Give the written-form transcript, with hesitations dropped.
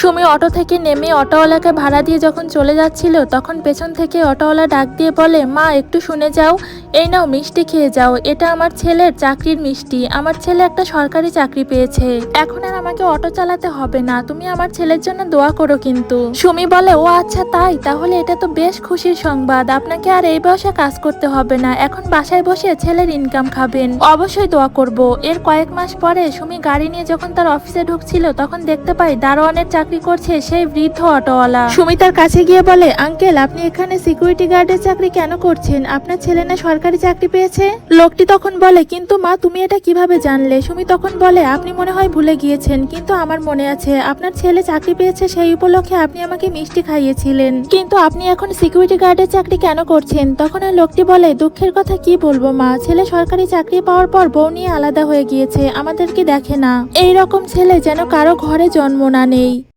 Sumi auto থেকে নেমে অটোওয়ালাকে ভাড়া দিয়ে যখন চলে যাচ্ছিল তখন পেছন থেকে অটোওয়ালা ডাক দিয়ে বলে, মা একটু শুনে যাও, এই নাও মিষ্টি খেয়ে যাও, এটা আমার ছেলের চাকরির মিষ্টি। আমার ছেলে একটা সরকারি চাকরি পেয়েছে, এখন আর আমাকে অটো চালাতে হবে না, তুমি আমার ছেলের জন্য দোয়া করো কিন্তু। সুমি বলে, ও আচ্ছা তাই, তাহলে এটা তো বেশ খুশির সংবাদ, আপনাকে আর এই বয়সে কাজ করতে হবে না, এখন বাসায় বসে ছেলের ইনকাম খাবেন, অবশ্যই দোয়া করব। এর কয়েক মাস পরে সুমি গাড়ি নিয়ে যখন তার অফিসে ঢুকছিল তখন দেখতে পাই দারোয়ানের চাকরি করছে সেই বৃদ্ধ অটোওয়ালা। সুমি তার কাছে গিয়ে বলে, আঙ্কেল আপনি এখানে সিকিউরিটি গার্ডের চাকরি কেন করছেন, আপনার ছেলে না সরকারি চাকরি পেয়েছে? লোকটি তখন বলে, কিন্তু মা তুমি এটা কিভাবে জানলে? সুমি তখন বলে, আপনি মনে হয় ভুলে গিয়েছেন, কিন্তু আমার মনে আছে, আপনার ছেলে চাকরি পেয়েছে সেই উপলক্ষে আপনি আমাকে মিষ্টি খাইয়েছিলেন, কিন্তু আপনি এখন সিকিউরিটি গার্ডের চাকরি কেন করছেন? তখন ওই লোকটি বলে, দুঃখের কথা কি বলবো মা, ছেলে সরকারি চাকরি পাওয়ার পর বউ নিয়ে আলাদা হয়ে গিয়েছে, আমাদেরকে দেখে না, এই রকম ছেলে যেন কারো ঘরে জন্ম না নেই।